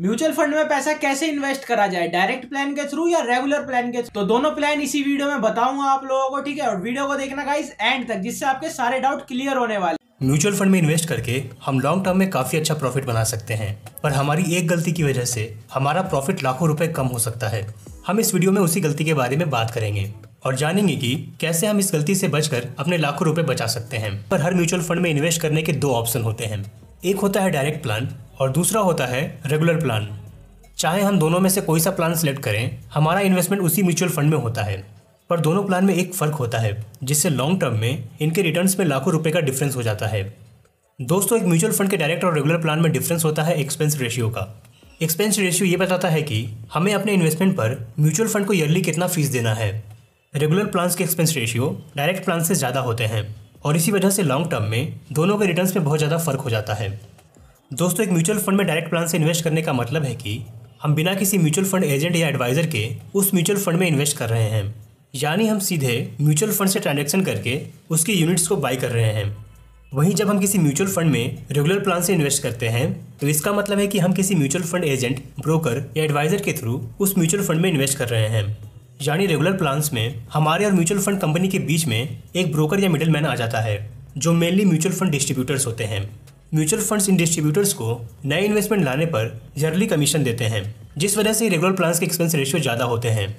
Mutual fund में पैसा कैसे इन्वेस्ट करा जाए, डायरेक्ट प्लान के थ्रू या रेगुलर प्लान के थ्रू। तो दोनों प्लान इसी वीडियो में बताऊंगा आप लोगों को, ठीक है। और वीडियो को देखना गाइस एंड तक, जिससे आपके सारे डाउट क्लियर होने वाले। म्यूचुअल फंड में इन्वेस्ट करके हम लॉन्ग टर्म में काफ़ी अच्छा प्रॉफिट बना सकते हैं, पर हमारी एक गलती की वजह से हमारा प्रॉफिट लाखों रुपए कम हो सकता है। हम इस वीडियो में उसी गलती के बारे में बात करेंगे और जानेंगे कि कैसे हम इस गलती से बचकर अपने लाखों रुपए बचा सकते हैं। पर हर म्यूचुअल फंड में इन्वेस्ट करने के दो ऑप्शन होते हैं, एक होता है डायरेक्ट प्लान और दूसरा होता है रेगुलर प्लान। चाहे हम दोनों में से कोई सा प्लान सेलेक्ट करें, हमारा इन्वेस्टमेंट उसी म्यूचुअल फंड में होता है। पर दोनों प्लान में एक फ़र्क होता है, जिससे लॉन्ग टर्म में इनके रिटर्न्स में लाखों रुपए का डिफरेंस हो जाता है। दोस्तों, एक म्यूचुअल फंड के डायरेक्ट और रेगुलर प्लान में डिफरेंस होता है एक्सपेंस रेशियो का। एक्सपेंस रेशियो ये बताता है कि हमें अपने इन्वेस्टमेंट पर म्यूचुअल फंड को ईयरली कितना फीस देना है। रेगुलर प्लान्स के एक्सपेंस रेशियो डायरेक्ट प्लान से ज़्यादा होते हैं और इसी वजह से लॉन्ग टर्म में दोनों के रिटर्न्स में बहुत ज़्यादा फर्क हो जाता है। दोस्तों, एक म्यूचुअल फंड में डायरेक्ट प्लान से इन्वेस्ट करने का मतलब है कि हम बिना किसी म्यूचुअल फंड एजेंट या एडवाइज़र के उस म्यूचुअल फंड में इन्वेस्ट कर रहे हैं, यानी हम सीधे म्यूचुअल फंड से ट्रांजैक्शन करके उसकी यूनिट्स को बाई कर रहे हैं। वहीं जब हम किसी म्यूचुअल फंड में रेगुलर प्लान से इन्वेस्ट करते हैं, तो इसका मतलब है कि हम किसी म्यूचुअल फंड एजेंट, ब्रोकर या एडवाइज़र के थ्रू उस म्यूचुअल फंड में इन्वेस्ट कर रहे हैं। यानी रेगुलर प्लान्स में हमारे और म्यूचुअल फंड कंपनी के बीच में एक ब्रोकर या मिडिल मैन आ जाता है, जो मेनली म्यूचुअल फंड डिस्ट्रीब्यूटर्स होते हैं। म्यूचुअल फंड्स इन डिस्ट्रीब्यूटर्स को नए इन्वेस्टमेंट लाने पर ईयरली कमीशन देते हैं, जिस वजह से रेगुलर प्लान्स के एक्सपेंस रेशियो ज़्यादा होते हैं।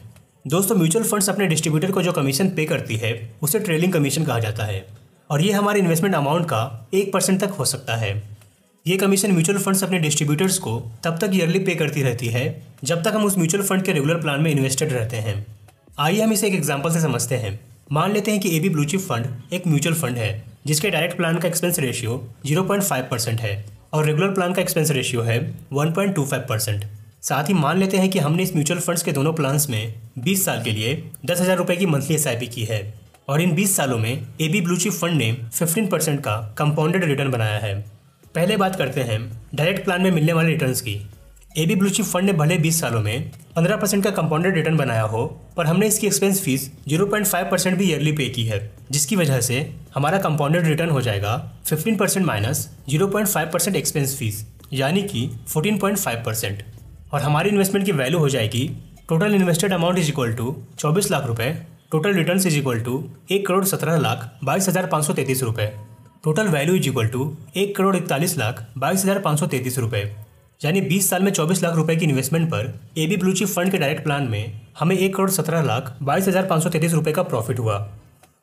दोस्तों, म्यूचुअल फंड्स अपने डिस्ट्रीब्यूटर को जो कमीशन पे करती है उसे ट्रेलिंग कमीशन कहा जाता है और ये हमारे इन्वेस्टमेंट अमाउंट का 1% तक हो सकता है। ये कमीशन म्यूचुअल फंड्स अपने डिस्ट्रीब्यूटर्स को तब तक ईयरली पे करती रहती है जब तक हम उस म्यूचुअल फंड के रेगुलर प्लान में इन्वेस्टेड रहते हैं। आइए हम इसे एक एग्जांपल से समझते हैं। मान लेते हैं कि एबी ब्लू चिप फंड एक म्यूचुअल फंड है जिसके डायरेक्ट प्लान का एक्सपेंस रेशियो 0.5% है और रेगुलर प्लान का एक्सपेंस रेशियो है 1.25%। साथ ही मान लेते हैं कि हमने इस म्यूचुअल फंड्स के दोनों प्लान्स में 20 साल के लिए 10,000 रुपये की मंथली SIP की है और इन 20 सालों में एबी ब्लू चिप फंड ने 15% का कंपाउंडेड रिटर्न बनाया है। पहले बात करते हैं डायरेक्ट प्लान में मिलने वाले रिटर्न्स की। एबी ब्लू चिप फंड ने भले 20 सालों में 15% का कंपाउंडेड रिटर्न बनाया हो, पर हमने इसकी एक्सपेंस फीस 0.5% भी ईयरली पे की है, जिसकी वजह से हमारा कंपाउंडेड रिटर्न हो जाएगा 15% माइनस 0.5% एक्सपेंस फीस, यानी कि 14.5%। और हमारी इन्वेस्टमेंट की वैल्यू हो जाएगी total invested amount is equal to 24 lakh रुपए, total return is equal to 1,17,22,533 रुपये, total value is equal to 1,41,22,533 रुपये। यानी 20 साल में 24 लाख रुपए की इन्वेस्टमेंट पर एबी ब्लू चिप फंड के डायरेक्ट प्लान में हमें 1,17,22,533 रुपये का प्रॉफिट हुआ।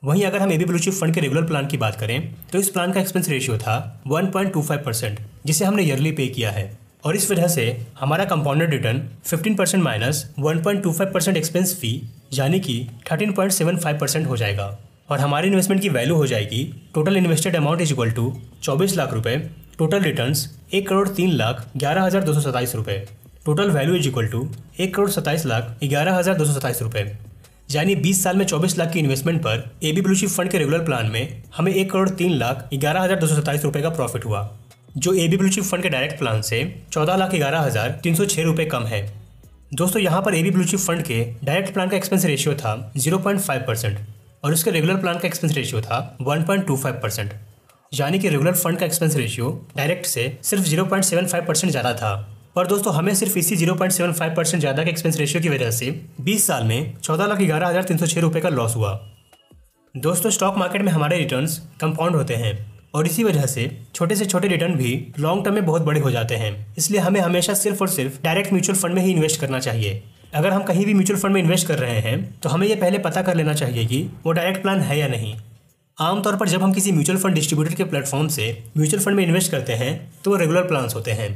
वहीं अगर हम एबी ब्लू चिप फंड के रेगुलर प्लान की बात करें तो इस प्लान का एक्सपेंस रेशियो था 1.25%, जिसे हमने ईयरली पे किया है और इस वजह से हमारा कंपाउंडेड रिटर्न 15% माइनस 1.25% एक्सपेंस फी, यानी कि 13.75% हो जाएगा और हमारी इन्वेस्टमेंट की वैल्यू हो जाएगी total invested amount is equal to 24 lakh रुपए, टोटल रिटर्न्स 1,03,11,227 रुपये, total value is equal to 1,27,11,227 रुपये। यानी 20 साल में 24 लाख की इन्वेस्टमेंट पर एबी ब्लू चिप फंड के रेगुलर प्लान में हमें 1,03,11,227 रुपये का प्रॉफिट हुआ, जो एबी ब्लू चिप फंड के डायरेक्ट प्लान से 14,11,306 रुपये कम है। दोस्तों, यहाँ पर एबी ब्लू चिप फंड के डायरेक्ट प्लान का एक्सपेंस रेशियो था 0.5% और उसके रेगुलर प्लान का एक्सपेंस रेशियो था 1.25%, यानी कि रेगुलर फंड का एक्सपेंस रेशियो डायरेक्ट से सिर्फ 0.75% ज़्यादा था। पर दोस्तों, हमें सिर्फ इसी 0.75% ज़्यादा के एक्सपेंस रेशियो की वजह से 20 साल में 14,11,306 रुपये का लॉस हुआ। दोस्तों, स्टॉक मार्केट में हमारे रिटर्न्स कंपाउंड होते हैं और इसी वजह से छोटे से छोटे रिटर्न भी लॉन्ग टर्म में बहुत बड़े हो जाते हैं। इसलिए हमें हमेशा सिर्फ और सिर्फ डायरेक्ट म्यूचुअल फंड में ही इन्वेस्ट करना चाहिए। अगर हम कहीं भी म्यूचुअल फंड में इन्वेस्ट कर रहे हैं तो हमें यह पहले पता कर लेना चाहिए कि वो डायरेक्ट प्लान है या नहीं। आमतौर पर जब हम किसी म्यूचुअल फंड डिस्ट्रीब्यूटर के प्लेटफॉर्म से म्यूचुअल फंड में इन्वेस्ट करते हैं तो वो रेगुलर प्लान्स होते हैं,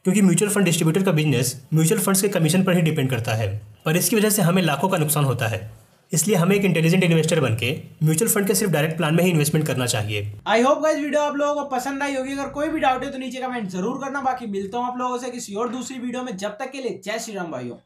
क्योंकि म्यूचुअल फंड डिस्ट्रीब्यूटर का बिजनेस म्यूचुअल फंड्स के कमीशन पर ही डिपेंड करता है। पर इसकी वजह से हमें लाखों का नुकसान होता है। इसलिए हमें एक इंटेलिजेंट इन्वेस्टर बनके म्यूचुअल फंड के सिर्फ डायरेक्ट प्लान में ही इन्वेस्टमेंट करना चाहिए। आई होप गाइस वीडियो आप लोगों को पसंद आई होगी। अगर कोई भी डाउट है तो नीचे कमेंट जरूर करना। बाकी मिलता हूँ आप लोगों से किसी और दूसरी वीडियो में। जब तक के लिए जय श्री राम भाइयों।